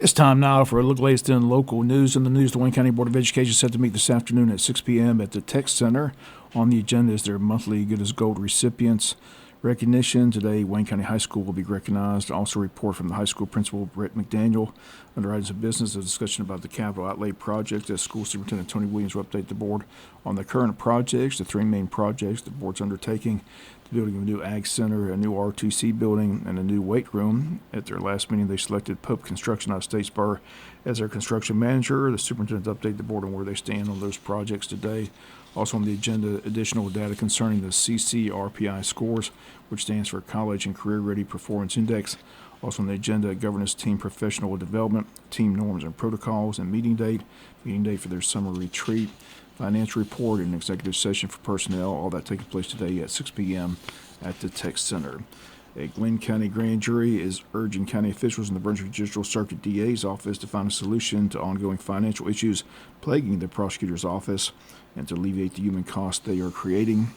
It's time now for a look latest in local news. In the news, the Wayne County Board of Education is set to meet this afternoon at 6 p.m. at the Tech Center. On the agenda is their monthly Good as Gold recipients recognition. Today, Wayne County High School will be recognized. Also, a report from the high school principal, Brett McDaniel. Under items of business, a discussion about the capital outlay project as School Superintendent Tony Williams will update the board on the current projects, the three main projects the board's undertaking: the building of a new Ag Center, a new RTC building, and a new weight room. At their last meeting, they selected Pope Construction out of Statesboro as their construction manager. The superintendent will update the board on where they stand on those projects today. Also on the agenda, additional data concerning the CCRPI scores, which stands for College and Career Ready Performance Index. Also on the agenda, governance team professional development, team norms and protocols, and meeting date for their summer retreat, financial report, and executive session for personnel. All that taking place today at 6 p.m. at the Tech Center. A Glenn County grand jury is urging county officials in the Brunswick Judicial Circuit DA's office to find a solution to ongoing financial issues plaguing the prosecutor's office and to alleviate the human cost they are creating.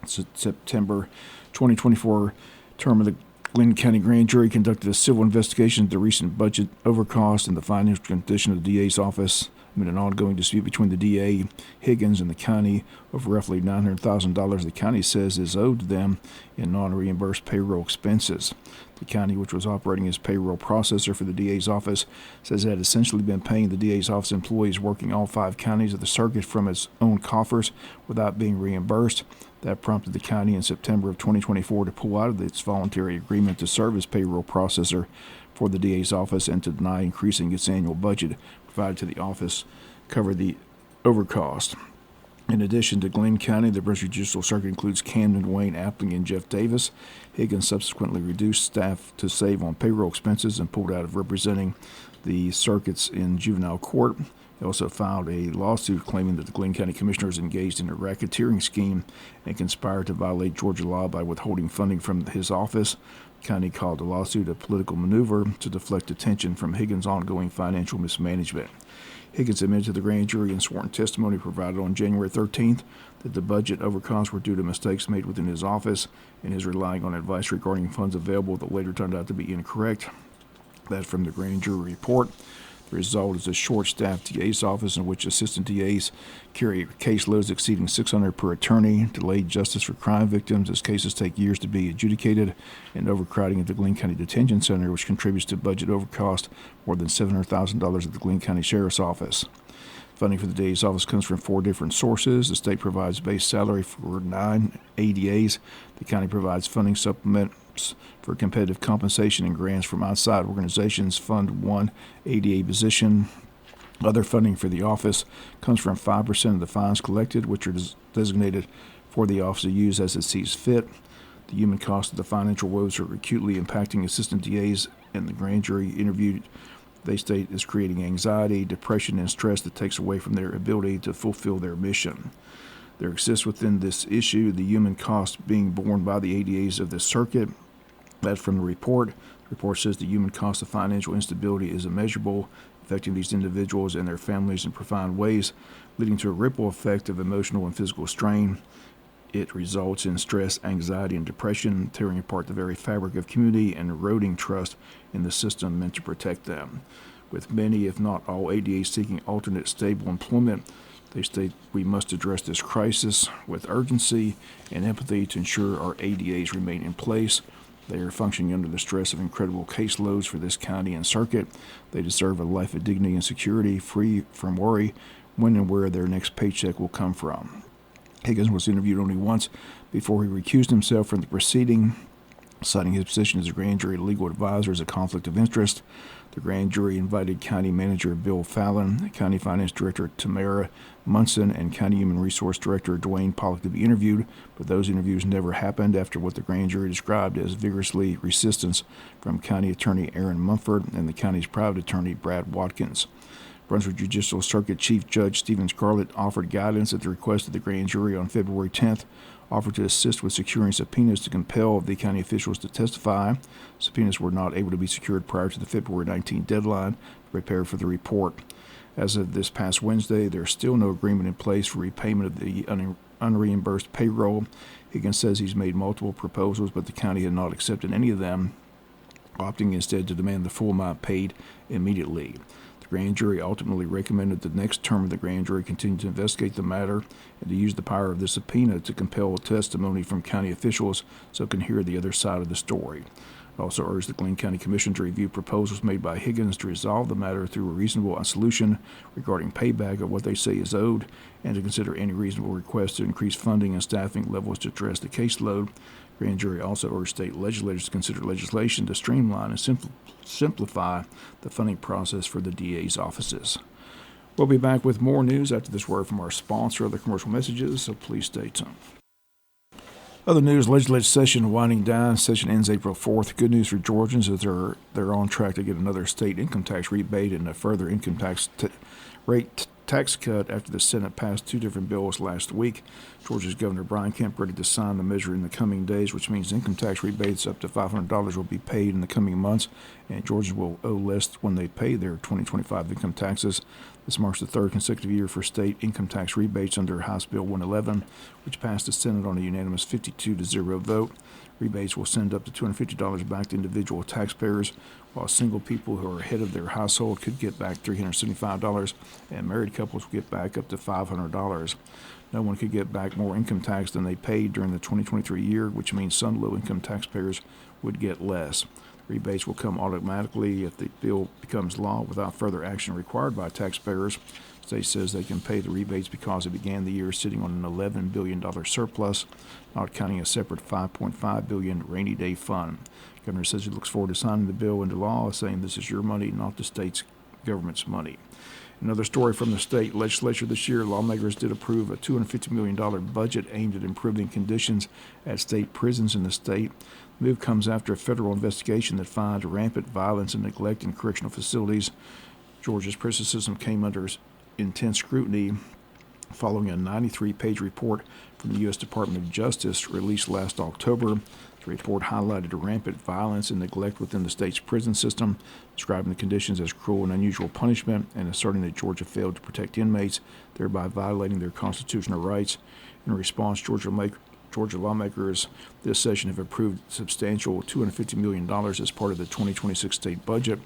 September 2024 term of the Glenn County grand jury conducted a civil investigation into the recent budget overcost and the financial condition of the DA's office amid an ongoing dispute between the DA, Higgins, and the county of roughly $900,000 the county says is owed to them in non-reimbursed payroll expenses. The county, which was operating as payroll processor for the DA's office, says it had essentially been paying the DA's office employees working all 5 counties of the circuit from its own coffers without being reimbursed. That prompted the county in September of 2024 to pull out of its voluntary agreement to serve as payroll processor for the DA's office and to deny increasing its annual budget provided to the office cover the overcost. In addition to Glenn County, the Brunswick Judicial Circuit includes Camden, Wayne, Appling, and Jeff Davis. Higgins subsequently reduced staff to save on payroll expenses and pulled out of representing the circuits in juvenile court. He also filed a lawsuit claiming that the Glenn County Commissioners engaged in a racketeering scheme and conspired to violate Georgia law by withholding funding from his office. The county called the lawsuit a political maneuver to deflect attention from Higgins' ongoing financial mismanagement. Higgins admitted to the grand jury in sworn testimony provided on January 13th that the budget overcosts were due to mistakes made within his office and his relying on advice regarding funds available that later turned out to be incorrect. That's from the grand jury report. The result is a short-staffed DA's office in which assistant DAs carry caseloads exceeding 600 per attorney, delayed justice for crime victims as cases take years to be adjudicated, and overcrowding at the Glenn County Detention Center, which contributes to budget overcost more than $700,000 at the Glenn County Sheriff's Office. Funding for the DA's office comes from 4 different sources. The state provides base salary for 9 ADAs. The county provides funding supplements for competitive compensation and grants from outside organizations fund 1 ADA position. Other funding for the office comes from 5% of the fines collected, which are designated for the office to use as it sees fit. The human cost of the financial woes are acutely impacting assistant DAs, and the grand jury interviewed they state is creating anxiety, depression, and stress that takes away from their ability to fulfill their mission. There exists within this issue the human cost being borne by the ADAs of this circuit. That's from the report. The report says the human cost of financial instability is immeasurable, affecting these individuals and their families in profound ways, leading to a ripple effect of emotional and physical strain. It results in stress, anxiety, and depression, tearing apart the very fabric of community and eroding trust in the system meant to protect them. With many, if not all, ADAs seeking alternate stable employment, they state we must address this crisis with urgency and empathy to ensure our ADAs remain in place. They are functioning under the stress of incredible caseloads for this county and circuit. They deserve a life of dignity and security, free from worry when and where their next paycheck will come from. Higgins was interviewed only once before he recused himself from the proceeding, citing his position as a grand jury legal advisor as a conflict of interest. The grand jury invited County Manager Bill Fallon, County Finance Director Tamara Munson, and County Human Resource Director Dwayne Pollock to be interviewed, but those interviews never happened after what the grand jury described as vigorously resistance from County Attorney Aaron Mumford and the county's private attorney Brad Watkins. Brunswick Judicial Circuit Chief Judge Stephen Scarlett offered guidance at the request of the grand jury on February 10th, offered to assist with securing subpoenas to compel the county officials to testify. Subpoenas were not able to be secured prior to the February 19th deadline to prepare for the report. As of this past Wednesday, there is still no agreement in place for repayment of the unreimbursed payroll. Higgins says he's made multiple proposals, but the county had not accepted any of them. opting instead to demand the full amount paid immediately. The grand jury ultimately recommended the next term of the grand jury continue to investigate the matter and to use the power of the subpoena to compel testimony from county officials so it can hear the other side of the story. It also urged the Glenn County Commission to review proposals made by Higgins to resolve the matter through a reasonable solution regarding payback of what they say is owed, and to consider any reasonable request to increase funding and staffing levels to address the caseload. Grand jury also urged state legislators to consider legislation to streamline and simplify the funding process for the DA's offices. We'll be back with more news after this word from our sponsor, other commercial messages, so please stay tuned. Other news, legislative session winding down. Session ends April 4th. Good news for Georgians is they're on track to get another state income tax rebate and a further income tax rate tax cut after the Senate passed two different bills last week. Georgia's Governor Brian Kemp ready to sign the measure in the coming days, which means income tax rebates up to $500 will be paid in the coming months, and Georgians will owe less when they pay their 2025 income taxes. This marks the third consecutive year for state income tax rebates under House Bill 111, which passed the Senate on a unanimous 52-0 vote. Rebates will send up to $250 back to individual taxpayers, while single people who are head of their household could get back $375, and married couples will get back up to $500. No one could get back more income tax than they paid during the 2023 year, which means some low-income taxpayers would get less. Rebates will come automatically if the bill becomes law without further action required by taxpayers. The state says they can pay the rebates because it began the year sitting on an $11 billion surplus, not counting a separate $5.5 billion rainy day fund. The governor says he looks forward to signing the bill into law, saying this is your money, not the state's government's money. Another story from the state legislature this year, lawmakers did approve a $250 million budget aimed at improving conditions at state prisons in the state. The move comes after a federal investigation that found rampant violence and neglect in correctional facilities. Georgia's prison system came under intense scrutiny following a 93-page report from the U.S. Department of Justice released last October. The report highlighted rampant violence and neglect within the state's prison system, describing the conditions as cruel and unusual punishment, and asserting that Georgia failed to protect inmates, thereby violating their constitutional rights. In response, Georgia lawmakers this session have approved substantial $250 million as part of the 2026 state budget.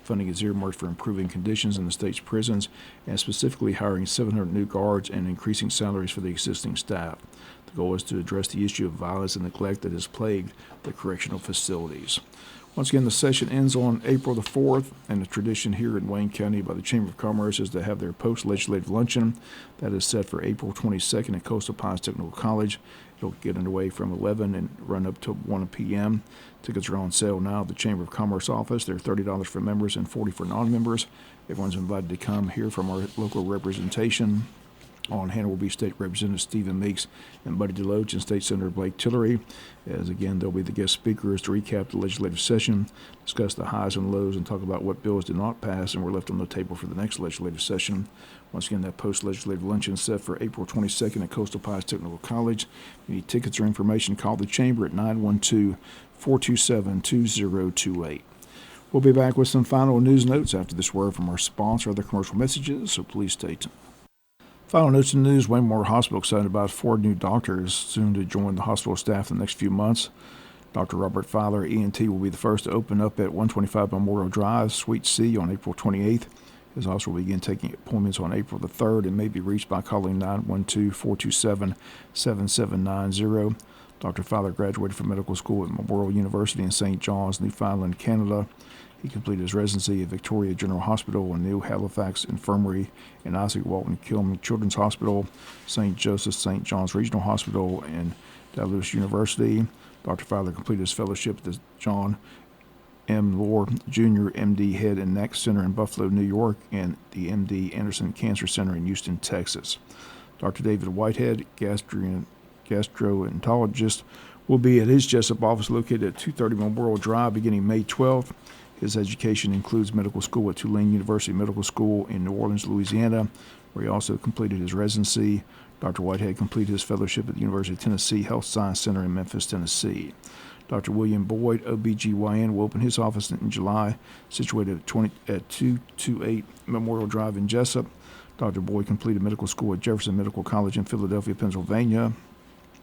Funding is earmarked for improving conditions in the state's prisons and specifically hiring 700 new guards and increasing salaries for the existing staff. The goal is to address the issue of violence and neglect that has plagued the correctional facilities. Once again, the session ends on April the 4th, and the tradition here in Wayne County by the Chamber of Commerce is to have their post-legislative luncheon. That is set for April 22nd at Coastal Pines Technical College. It'll get underway from 11 and run up to 1 p.m. Tickets are on sale now at the Chamber of Commerce office. They're $30 for members and $40 for non-members. Everyone's invited to come hear from our local representation. On hand will be State Representative Stephen Meeks and Buddy DeLoach and State Senator Blake Tillery. As again, they'll be the guest speakers to recap the legislative session, discuss the highs and lows, and talk about what bills did not pass and were left on the table for the next legislative session. Once again, that post-legislative luncheon is set for April 22nd at Coastal Pines Technical College. If you need tickets or information, call the Chamber at 912-427-2028. We'll be back with some final news notes after this word from our sponsor, other commercial messages, so please stay tuned. Final notes in the news, Wayne Memorial Hospital excited about 4 new doctors soon to join the hospital staff in the next few months. Dr. Robert Fowler, ENT, will be the first to open up at 125 Memorial Drive, Suite C, on April 28th. His hospital will begin taking appointments on April the 3rd and may be reached by calling 912-427-7790. Dr. Fowler graduated from medical school at Memorial University in St. John's, Newfoundland, Canada. He completed his residency at Victoria General Hospital and New Halifax Infirmary and Isaac Walton Kilman Children's Hospital, St. Joseph's St. John's Regional Hospital, and Dalhousie University. Dr. Fowler completed his fellowship at the John M. Lohr Jr. MD Head and Neck Center in Buffalo, New York, and the MD Anderson Cancer Center in Houston, Texas. Dr. David Whitehead, gastroenterologist, will be at his Jesup office located at 230 Memorial Drive beginning May 12th. His education includes medical school at Tulane University Medical School in New Orleans, Louisiana, where he also completed his residency. Dr. Whitehead completed his fellowship at the University of Tennessee Health Science Center in Memphis, Tennessee. Dr. William Boyd, OBGYN, will open his office in July, situated at 228 Memorial Drive in Jesup. Dr. Boyd completed medical school at Jefferson Medical College in Philadelphia, Pennsylvania.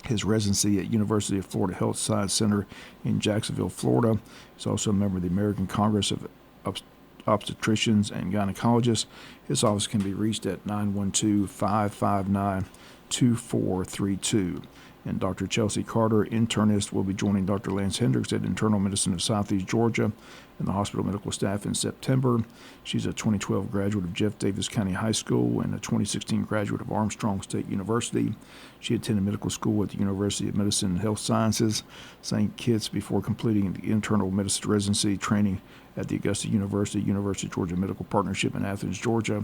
his residency at University of Florida Health Science Center in Jacksonville, Florida. He's also a member of the American Congress of Obstetricians and Gynecologists. His office can be reached at 912-559-2432. And Dr. Chelsea Carter, internist, will be joining Dr. Lance Hendricks at Internal Medicine of Southeast Georgia and the hospital medical staff in September. She's a 2012 graduate of Jeff Davis County High School and a 2016 graduate of Armstrong State University. She attended medical school at the University of Medicine and Health Sciences, St. Kitts, before completing the internal medicine residency training at the Augusta University of Georgia Medical Partnership in Athens, Georgia,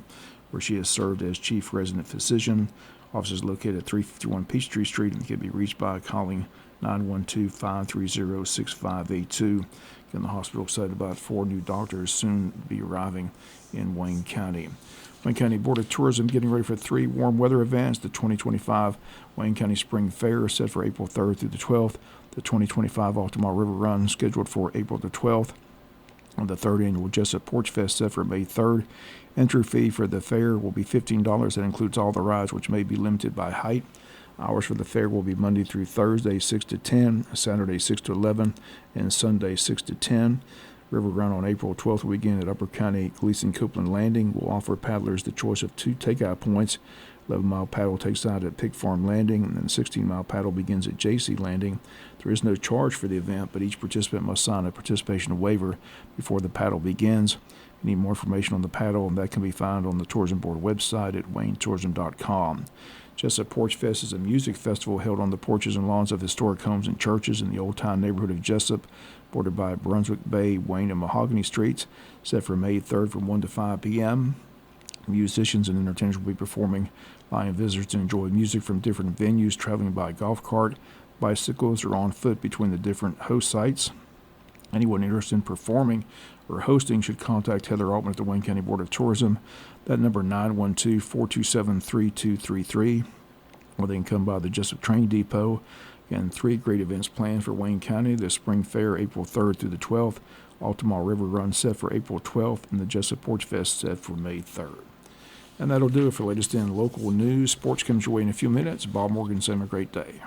where she has served as chief resident physician. Office is located at 351 Peachtree Street and can be reached by calling 912-530-6582. Again, the hospital excited about 4 new doctors soon be arriving in Wayne County. Wayne County Board of Tourism getting ready for 3 warm weather events. The 2025 Wayne County Spring Fair is set for April 3rd through the 12th. The 2025 Altamar River Run scheduled for April the 12th. On the 3rd annual Jesup Porch Fest set for May 3rd. Entry fee for the fair will be $15. That includes all the rides, which may be limited by height. Hours for the fair will be Monday through Thursday, 6 to 10, Saturday, 6 to 11, and Sunday, 6 to 10. River Run on April 12th will begin at Upper County Gleason Copeland Landing. Will offer paddlers the choice of 2 takeout points. 11-mile paddle takes out at Pig Farm Landing, and then 16-mile paddle begins at JC Landing. There is no charge for the event, but each participant must sign a participation waiver before the paddle begins. If you need more information on the paddle, that can be found on the Tourism Board website at waynetourism.com. Jesup Porch Fest is a music festival held on the porches and lawns of historic homes and churches in the Old Town neighborhood of Jesup, bordered by Brunswick Bay, Wayne, and Mahogany Streets, set for May 3rd from 1 to 5 p.m. Musicians and entertainers will be performing, allowing visitors to enjoy music from different venues, traveling by golf cart, bicycles, or on foot between the different host sites. Anyone interested in performing or hosting should contact Heather Altman at the Wayne County Board of Tourism. That number 912-427-3233. Or they can come by the Jesup Train Depot. Again, 3 great events planned for Wayne County. The Spring Fair, April 3rd through the 12th. Altamar River Run set for April 12th. And the Jesup Porch Fest set for May 3rd. And that'll do it for latest in local news. Sports comes your way in a few minutes. Bob Morgan, have a great day.